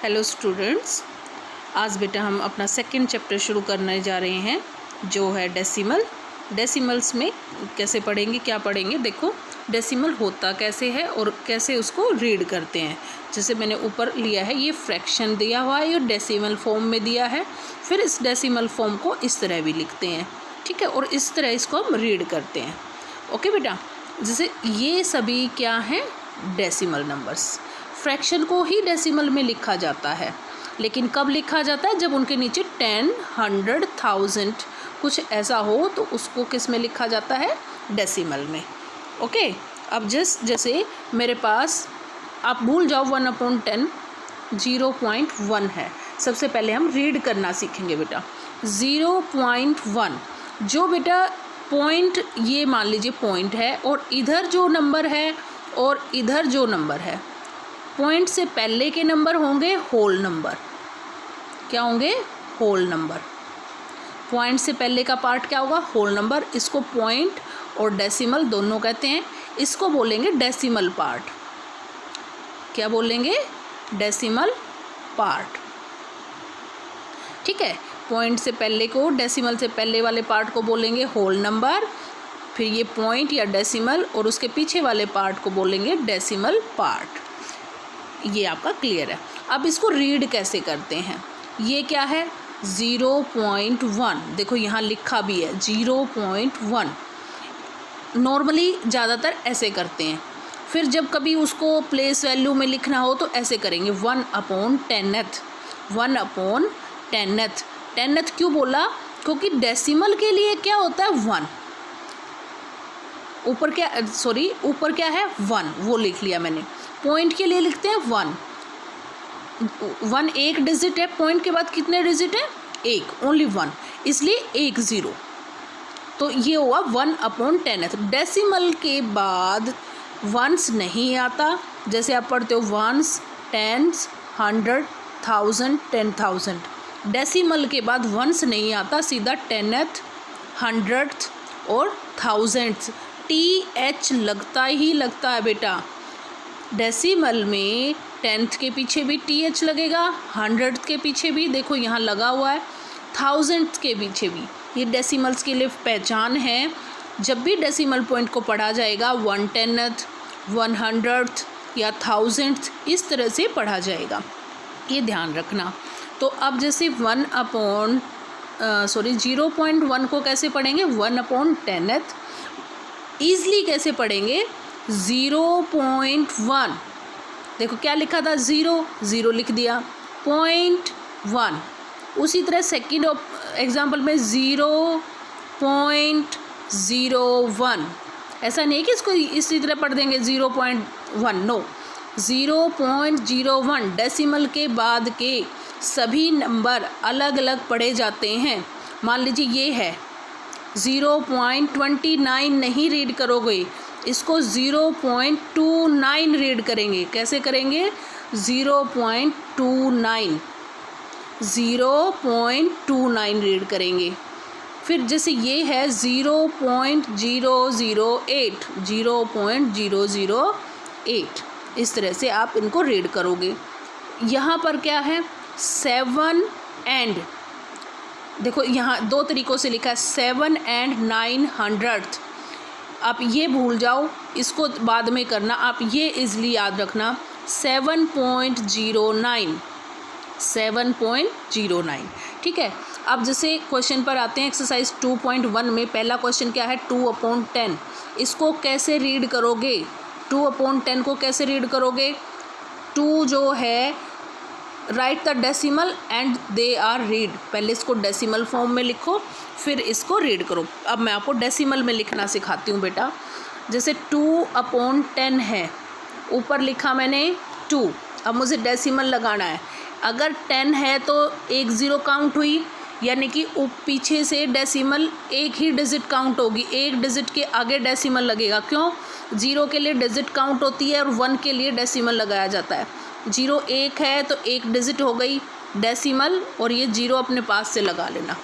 Hello students, आज बेटा हम अपना सेकंड चैप्टर शुरू करने जा रहे हैं जो है डेसिमल। डेसिमल्स में कैसे पढ़ेंगे, क्या पढ़ेंगे। देखो डेसिमल होता कैसे है और कैसे उसको रीड करते हैं। जैसे मैंने ऊपर लिया है, ये फ्रैक्शन दिया हुआ है, ये डेसिमल फॉर्म में दिया है। फिर इस डेसिमल फॉर्म को इस तरह भी लिखते हैं, ठीक है, और इस तरह इसको हम रीड करते हैं। ओके बेटा, जैसे ये सभी क्या हैं, डेसिमल नंबर्स। फ्रैक्शन को ही डेसिमल में लिखा जाता है, लेकिन कब लिखा जाता है, जब उनके नीचे 10, 100, 1000 कुछ ऐसा हो तो उसको किस में लिखा जाता है, डेसिमल में। ओके, अब जैसे मेरे पास, आप भूल जाओ 1/10 0.1 है। सबसे पहले हम रीड करना सीखेंगे बेटा। 0.1 जो बेटा पॉइंट, ये मान लीजिए पॉइंट है और इधर जो नंबर है और इधर जो नंबर है, पॉइंट से पहले के नंबर होंगे होल नंबर। क्या होंगे, होल नंबर। पॉइंट से पहले का पार्ट क्या होगा, होल नंबर। इसको पॉइंट और डेसिमल दोनों कहते हैं। इसको बोलेंगे डेसिमल पार्ट। क्या बोलेंगे, डेसिमल पार्ट, ठीक है। पॉइंट से पहले को, डेसिमल से पहले वाले पार्ट को बोलेंगे होल नंबर। फिर ये पॉइंट या डेसिमल और उसके पीछे वाले पार्ट को बोलेंगे डेसिमल पार्ट। ये आपका क्लियर है। अब इसको रीड कैसे करते हैं, ये क्या है, 0.1। देखो यहाँ लिखा भी है 0.1। नॉर्मली ज़्यादातर ऐसे करते हैं। फिर जब कभी उसको प्लेस वैल्यू में लिखना हो तो ऐसे करेंगे 1/10th। 1/10th। 10th क्यों बोला, क्योंकि डेसिमल के लिए क्या होता है 1। ऊपर क्या है 1, वो लिख लिया मैंने। पॉइंट के लिए लिखते हैं 1। 1 एक डिजिट है, पॉइंट के बाद कितने डिजिट है, एक, ओनली 1, इसलिए 1 0। तो ये हुआ 1/10th। डेसिमल के बाद वंस नहीं आता। जैसे आप पढ़ते हो वंस, टेंस, 100, 1000, 10,000। डेसिमल के बाद वंस नहीं आता, सीधा 10th, 100th और 1000th। TH लगता ही लगता है बेटा। डेसिमल में 10th के पीछे भी TH लगेगा, 100th के पीछे भी, देखो यहाँ लगा हुआ है, 1000th के पीछे भी। ये डेसिमल्स के लिए पहचान है। जब भी डेसिमल पॉइंट को पढ़ा जाएगा 1/10th, 100th या 1000th, इस तरह से पढ़ा जाएगा, ये ध्यान रखना। तो अब जैसे 0.1 को कैसे पढ़ेंगे, 1/10th। ईज़िली कैसे पढ़ेंगे, 0.1। देखो क्या लिखा था, 0 लिख दिया, 0.1। उसी तरह सेकंड एग्जाम्पल में 0.01। ऐसा नहीं है कि इसको इसी तरह पढ़ देंगे 0.1, नो, 0.01। डेसिमल के बाद के सभी नंबर अलग अलग पढ़े जाते हैं। मान लीजिए ये है 0.29, नहीं रीड करोगे इसको, 0.29 रीड करेंगे। कैसे करेंगे, 0.29 रीड करेंगे। फिर जैसे ये है 0.008, 0.008, इस तरह से आप इनको रीड करोगे। यहाँ पर क्या है, 7 एंड, देखो यहाँ 2 तरीक़ों से लिखा है, 7 and 900th। आप ये भूल जाओ, इसको बाद में करना। आप ये इजली याद रखना, 7.09, 7.09, ठीक है। अब जैसे क्वेश्चन पर आते हैं, एक्सरसाइज 2.1 में पहला क्वेश्चन क्या है, 2/10। इसको कैसे रीड करोगे, 2/10 को कैसे रीड करोगे। 2 जो है, write the decimal and they are read. पहले इसको डेसिमल फॉर्म में लिखो, फिर इसको रीड करो। अब मैं आपको डेसिमल में लिखना सिखाती हूँ बेटा। जैसे 2/10 है, ऊपर लिखा मैंने 2। अब मुझे डेसिमल लगाना है। अगर 10 है तो 1 0 काउंट हुई, यानी कि पीछे से डेसिमल एक ही डिजिट काउंट होगी, एक डिजिट के आगे डेसिमल लगेगा। क्यों, 0 के लिए डिजिट काउंट होती है और 1 के लिए डेसिमल लगाया जाता है। 0 1 है तो एक डिजिट हो गई डेसिमल, और ये 0 अपने पास से लगा लेना।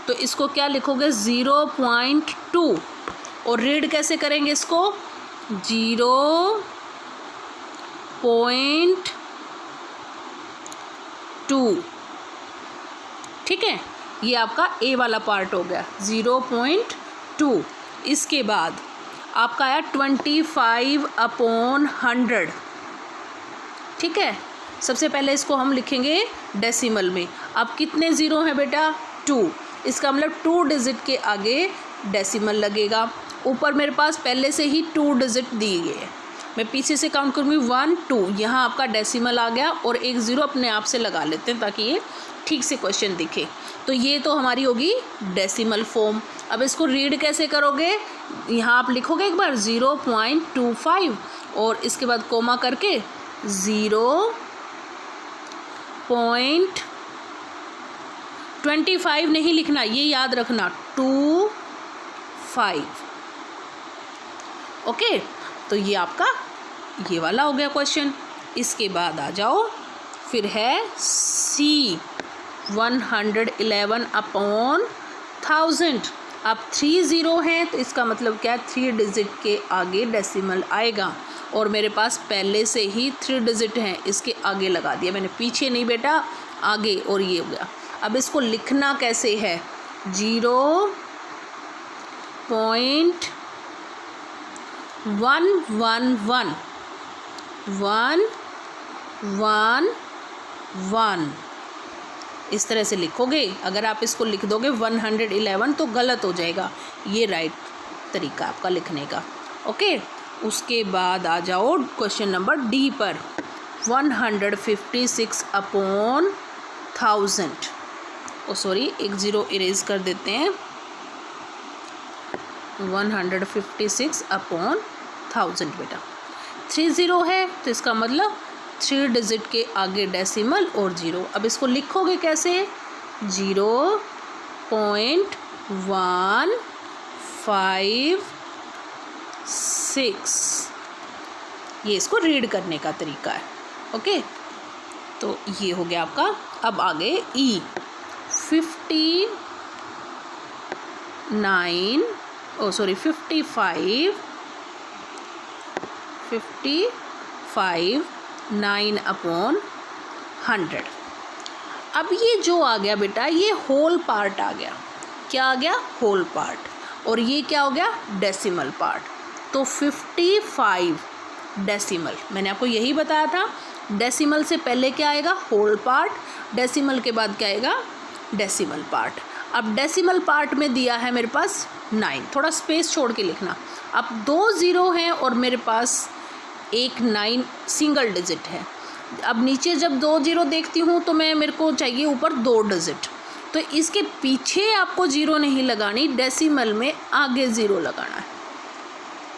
तो इसको क्या लिखोगे, 0.2। और रीड कैसे करेंगे इसको, 0.2 0.2। ठीक है, ये आपका ए वाला पार्ट हो गया 0.2। इसके बाद आपका आया 25/100। ठीक है, सबसे पहले इसको हम लिखेंगे डेसिमल में। अब कितने ज़ीरो हैं बेटा? 2। इसका मतलब 2 डिजिट के आगे डेसिमल लगेगा। ऊपर मेरे पास पहले से ही 2 डिजिट दिए गए हैं, मैं पीछे से काउंट करूँगी 1 2, यहाँ आपका डेसिमल आ गया और एक ज़ीरो अपने आप से लगा लेते हैं ताकि ये ठीक से क्वेश्चन दिखे। तो ये तो हमारी होगी डेसिमल फॉर्म। अब इसको रीड कैसे करोगे? यहाँ आप लिखोगे एक बार 0.25 और इसके बाद कोमा करके 0.25 नहीं लिखना, ये याद रखना, 25। ओके, तो ये आपका ये वाला हो गया क्वेश्चन। इसके बाद आ जाओ, फिर है सी 111/1000। अब 3 ज़ीरो हैं तो इसका मतलब क्या है? 3 डिजिट के आगे डेसिमल आएगा और मेरे पास पहले से ही 3 डिजिट हैं, इसके आगे लगा दिया मैंने, पीछे नहीं बेटा, आगे, और ये हो गया। अब इसको लिखना कैसे है? 0.111 इस तरह से लिखोगे। अगर आप इसको लिख दोगे 111 तो गलत हो जाएगा, ये राइट तरीका आपका लिखने का। ओके, उसके बाद आ जाओ क्वेश्चन नंबर डी पर, 156/1000। सॉरी, एक ज़ीरो इरेज कर देते हैं। 156/1000 बेटा, 3 ज़ीरो है तो इसका मतलब 3 डिजिट के आगे डेसिमल और ज़ीरो। अब इसको लिखोगे कैसे? 0.156, ये इसको रीड करने का तरीका है। ओके, तो ये हो गया आपका। अब आगे ई 55 9/100। अब ये जो आ गया बेटा, ये होल पार्ट आ गया। क्या आ गया? Whole part. और ये क्या हो गया? Decimal part. तो 55 डेसिमल, मैंने आपको यही बताया था, डेसिमल से पहले क्या आएगा? Whole part. डेसिमल के बाद क्या आएगा? Decimal part. अब डेसिमल पार्ट में दिया है मेरे पास 9, थोड़ा स्पेस छोड़ के लिखना। अब 2 ज़ीरो हैं और मेरे पास एक 9 सिंगल डिजिट है। अब नीचे जब 2 ज़ीरो देखती हूँ तो मेरे को चाहिए ऊपर 2 डिजिट, तो इसके पीछे आपको ज़ीरो नहीं लगानी, डेसिमल में आगे ज़ीरो लगाना है।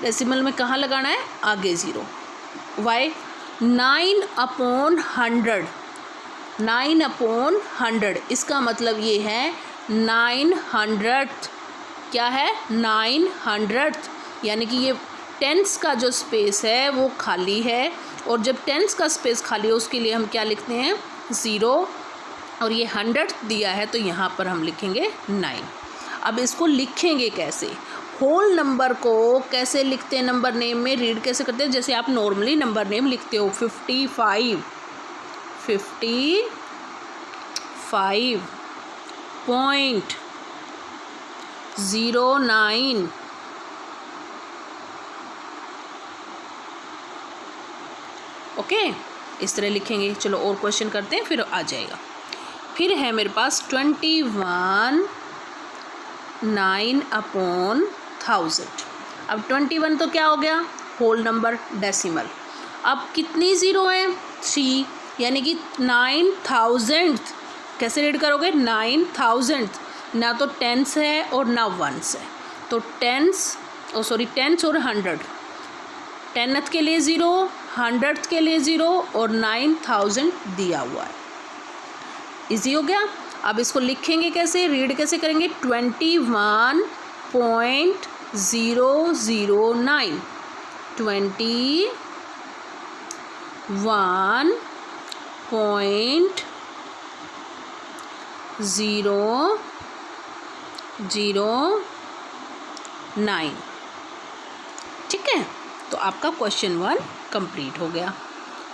डेसिमल में कहाँ लगाना है? आगे ज़ीरो। वाई? 9/100, 9/100 इसका मतलब ये है 900th। क्या है? 900th, यानी कि ये टेंस का जो स्पेस है वो खाली है, और जब टेंस का स्पेस खाली हो उसके लिए हम क्या लिखते हैं? ज़ीरो। और ये 100th दिया है तो यहाँ पर हम लिखेंगे 9। अब इसको लिखेंगे कैसे? होल नंबर को कैसे लिखते हैं? नंबर नेम में रीड कैसे करते हैं? जैसे आप नॉर्मली नंबर नेम लिखते हो, 55.09। ओके, इस तरह लिखेंगे। चलो और क्वेश्चन करते हैं, फिर आ जाएगा। फिर है मेरे पास 21/9/1000। अब 21 तो क्या हो गया? Whole number, decimal. अब कितनी ज़ीरो हैं? 3, यानी कि 9000th। कैसे रीड करोगे? 9000th। ना तो टेंस है और ना वंस है, तो टेंस और 100, 10th के लिए ज़ीरो, 100th के लिए ज़ीरो और 9000 दिया हुआ है। इजी हो गया। अब इसको लिखेंगे कैसे? रीड कैसे करेंगे? 21.009, 21.009। ठीक है, तो आपका क्वेश्चन 1 कंप्लीट हो गया।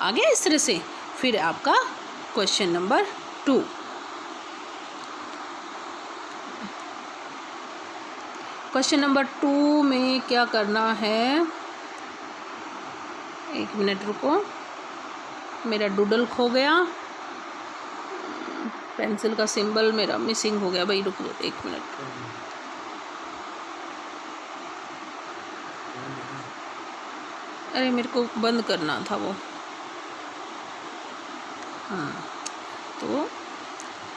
आ गया इस तरह से। फिर आपका क्वेश्चन नंबर 2। क्वेश्चन नंबर 2 में क्या करना है, एक मिनट रुको, मेरा डूडल खो गया, पेंसिल का सिंबल मेरा मिसिंग हो गया भाई, रुक जाओ 1 मिनट। अरे मेरे को बंद करना था वो, हाँ तो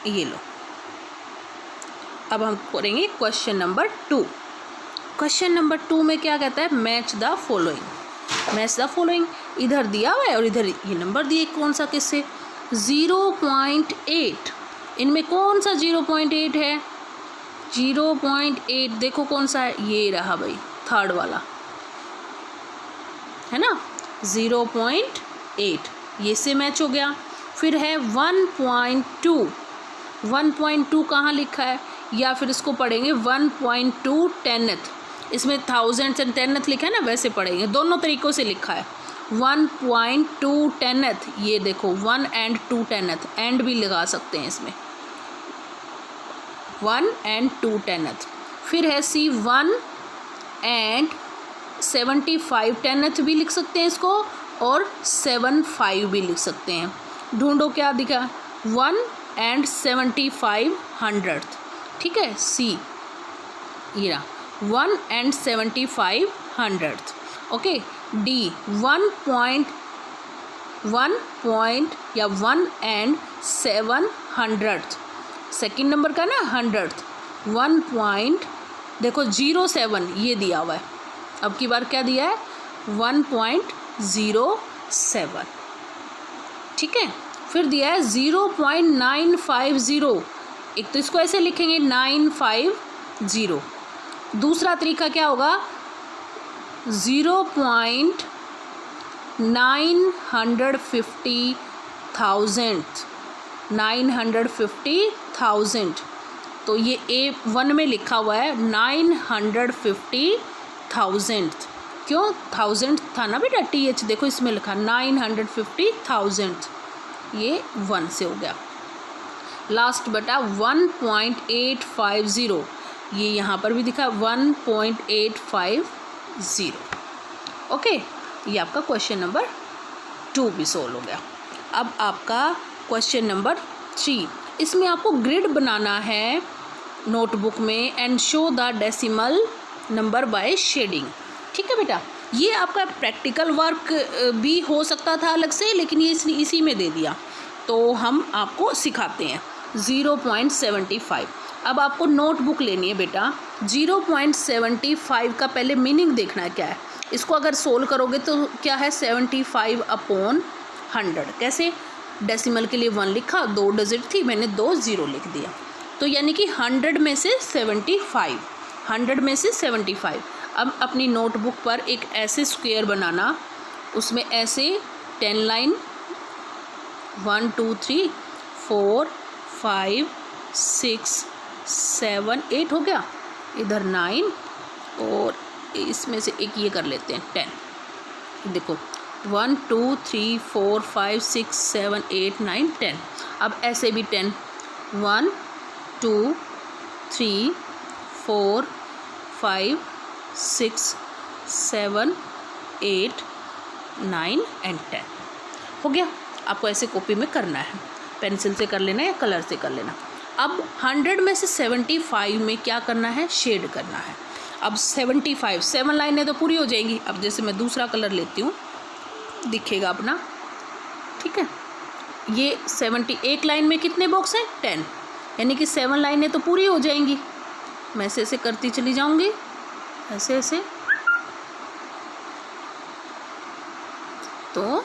ये लो। अब हम करेंगे क्वेश्चन नंबर 2। क्वेश्चन नंबर 2 में क्या कहता है, match the following. Match the following, इधर दिया हुआ है और इधर ये नंबर दिए, कौन सा किससे, 0.8। इनमें कौन सा 0.8 है, 0.8 देखो कौन सा है, ये रहा भाई थर्ड वाला, है ना, 0.8, ये से मैच हो गया। फिर है 1.2, 1.2 कहाँ लिखा है, या फिर इसको पढ़ेंगे 1.2 10th, इसमें 1000 एंड 10th लिखा है ना, वैसे पढ़ेंगे, दोनों तरीक़ों से लिखा है। 1.2 10th, ये देखो 1 and 2 10th, एंड भी लगा सकते हैं इसमें, 1 and 2 10th। फिर है C 1 and 75 10th भी लिख सकते हैं इसको, और 75 भी लिख सकते हैं। ढूंढो क्या दिखा, 1 and 75 100th, ठीक है, C ये रहा 1 and 75 100th। ओके, D 1 या 1 and 700th, सेकेंड नंबर का ना 100th, 1 point देखो 07 ये दिया हुआ है, अब की बार क्या दिया है 1.07, ठीक है। फिर दिया है 0.950, एक तो इसको ऐसे लिखेंगे 950, दूसरा तरीका क्या होगा 950,000, तो ये A1 में लिखा हुआ है 950,000, क्यों 1000 था ना बेटा, TH देखो इसमें लिखा 950,000, ये 1 से हो गया। लास्ट बेटा 1.850, ये यहाँ पर भी दिखा 1.850। ओके, ये आपका क्वेश्चन नंबर 2 भी सोल्व हो गया। अब आपका क्वेश्चन नंबर 3, इसमें आपको ग्रिड बनाना है नोटबुक में, and show the decimal number by shading, ठीक है बेटा। ये आपका प्रैक्टिकल वर्क भी हो सकता था अलग से, लेकिन ये इसी में दे दिया, तो हम आपको सिखाते हैं। 0.75, अब आपको नोटबुक लेनी है बेटा। 0.75 का पहले मीनिंग देखना है क्या है, इसको अगर सोल्व करोगे तो क्या है 75/100, कैसे, डेसिमल के लिए 1 लिखा, 2 डिजिट थी, मैंने 2 0 लिख दिया, तो यानी कि 100 में से 75, 100 में से 75। अब अपनी नोटबुक पर एक ऐसे स्क्वायर बनाना, उसमें ऐसे 10 लाइन 1 2 3 4 5 6 7 8 हो गया, इधर 9, और इसमें से एक ये कर लेते हैं 10, देखो 1 2 3 4 5 6 7 8 9 10। अब ऐसे भी 10, 1 2 3 4 5 6 7 8 9 एंड 10 हो गया। आपको ऐसे कॉपी में करना है, पेंसिल से कर लेना या कलर से कर लेना। अब 100 में से 75 में क्या करना है, शेड करना है। अब 75 7 लाइनें तो पूरी हो जाएंगी। अब जैसे मैं दूसरा कलर लेती हूँ, दिखेगा अपना, ठीक है। ये 71 लाइन में कितने बॉक्स हैं, 10, यानी कि 7 लाइनें तो पूरी हो जाएंगी। मैं ऐसे ऐसे करती चली जाऊँगी, ऐसे ऐसे, तो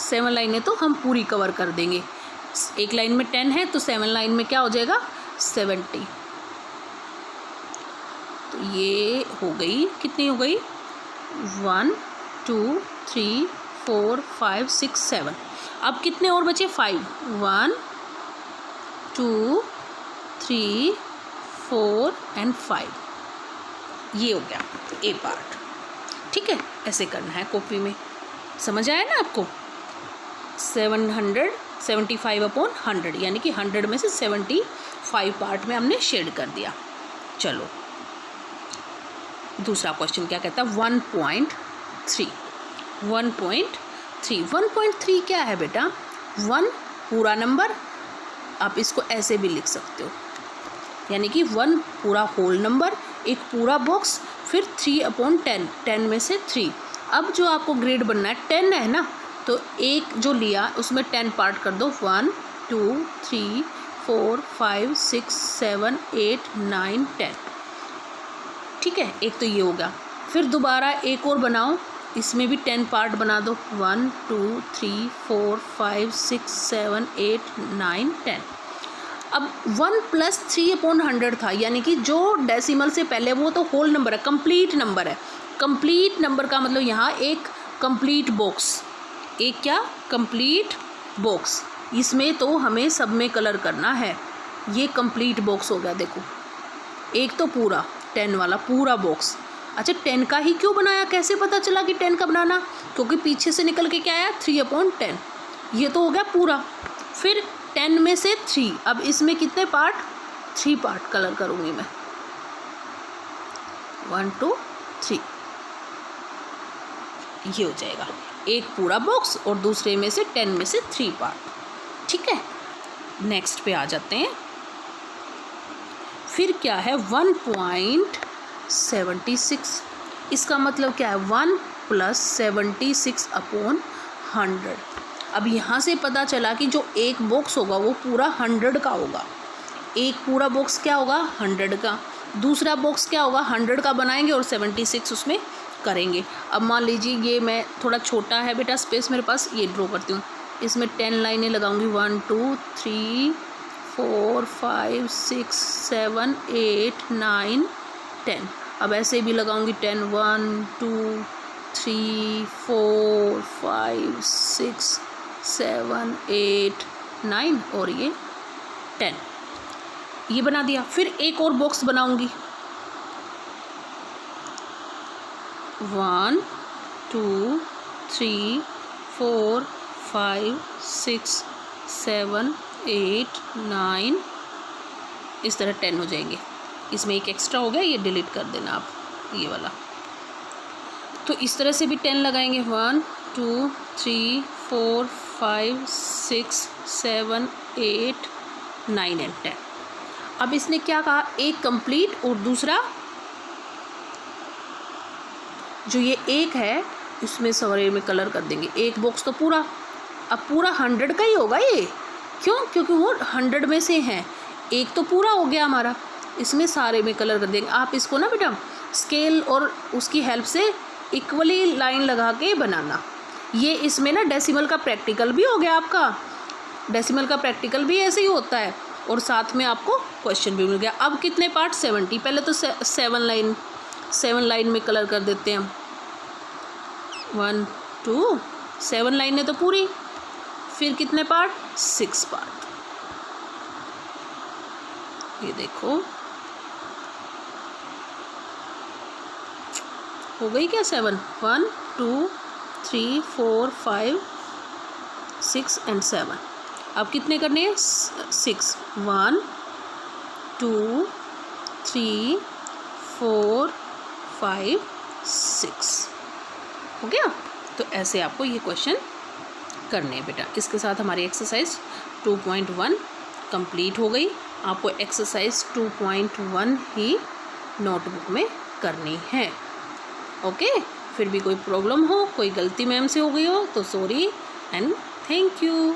7 लाइनें तो हम पूरी कवर कर देंगे। एक लाइन में 10 है तो 7 लाइन में क्या हो जाएगा 70, तो ये हो गई, कितनी हो गई 1 2 3 4 5 6 7। अब कितने और बचे 5, 1 2 3 4 एंड 5, ये हो गया ए पार्ट, ठीक है। ऐसे करना है कॉपी में, समझ आया ना आपको। 75/100 यानी कि 100 में से 75 पार्ट में हमने शेड कर दिया। चलो दूसरा क्वेश्चन क्या कहता है, 1.3 क्या है बेटा, 1 पूरा नंबर, आप इसको ऐसे भी लिख सकते हो, यानी कि 1 पूरा होल नंबर, एक पूरा बॉक्स, फिर 3/10, 10 में से 3। अब जो आपको ग्रेड बनना है 10 है ना, तो एक जो लिया उसमें 10 पार्ट कर दो, 1 2 3 4 5 6 7 8 9 10। ठीक है, एक तो ये होगा। फिर दोबारा एक और बनाओ, इसमें भी 10 पार्ट बना दो, 1 2 3 4 5 6 7 8 9 10। अब 1 + 3/100 था, यानी कि जो डेसिमल से पहले वो तो होल नंबर है, कंप्लीट नंबर है। कंप्लीट नंबर का मतलब यहाँ एक कंप्लीट बॉक्स, एक क्या कंप्लीट बॉक्स, इसमें तो हमें सब में कलर करना है। ये कंप्लीट बॉक्स हो गया, देखो एक तो पूरा 10 वाला पूरा बॉक्स। अच्छा 10 का ही क्यों बनाया, कैसे पता चला कि 10 का बनाना, क्योंकि पीछे से निकल के क्या आया 3/10, ये तो हो गया पूरा। फिर 10 में से 3, अब इसमें कितने पार्ट, 3 पार्ट कलर करूँगी मैं, 1 2 3, ये हो जाएगा एक पूरा बॉक्स और दूसरे में से 10 में से 3 पार्ट। ठीक है, नेक्स्ट पे आ जाते हैं। फिर क्या है 1.76, इसका मतलब क्या है 1 + 76/100। अब यहाँ से पता चला कि जो एक बॉक्स होगा वो पूरा 100 का होगा। एक पूरा बॉक्स क्या होगा 100 का, दूसरा बॉक्स क्या होगा 100 का बनाएंगे और 76 उसमें करेंगे। अब मान लीजिए ये मैं थोड़ा छोटा है बेटा स्पेस मेरे पास, ये ड्रॉ करती हूँ, इसमें 10 लाइनें लगाऊंगी, 1 2 3 4 5 6 7 8 9 10। अब ऐसे भी लगाऊंगी 10, 1 2 3 4 5 6 7 8 9 और ये 10, ये बना दिया। फिर एक और बॉक्स बनाऊंगी, 1 2 3 4 5 6 7 8 9, इस तरह 10 हो जाएंगे। इसमें एक एक्स्ट्रा हो गया, ये डिलीट कर देना आप, ये वाला। तो इस तरह से भी 10 लगाएंगे, 1 2 3 4 5 6 7 8 9 एंड 10। अब इसने क्या कहा, एक कंप्लीट और दूसरा जो ये एक है इसमें सवरे में कलर कर देंगे। एक बॉक्स तो पूरा, अब पूरा 100 का ही होगा ये, क्यों, क्योंकि वो 100 में से हैं। एक तो पूरा हो गया हमारा, इसमें सारे में कलर कर देंगे। आप इसको ना बेटा स्केल और उसकी हेल्प से इक्वली लाइन लगा के बनाना। ये इसमें ना डेसिमल का प्रैक्टिकल भी हो गया आपका, डेसिमल का प्रैक्टिकल भी ऐसे ही होता है और साथ में आपको क्वेश्चन भी मिल गया। अब कितने पार्ट 70, पहले तो 7 लाइन में कलर कर देते हैं हम, 1 2 7 लाइनें तो पूरी, फिर कितने पार्ट 6 पार्ट। ये देखो हो गई क्या 7, 1 2 3 4 5 6 एंड 7। अब कितने करने हैं 6, 1 2 3 4 5 6, हो गया। तो ऐसे आपको ये क्वेश्चन करने हैं बेटा। इसके साथ हमारी एक्सरसाइज 2.1 कंप्लीट हो गई। आपको एक्सरसाइज 2.1 ही नोटबुक में करनी है। ओके, फिर भी कोई प्रॉब्लम हो, कोई गलती मैम से हो गई हो तो सॉरी एंड थैंक यू।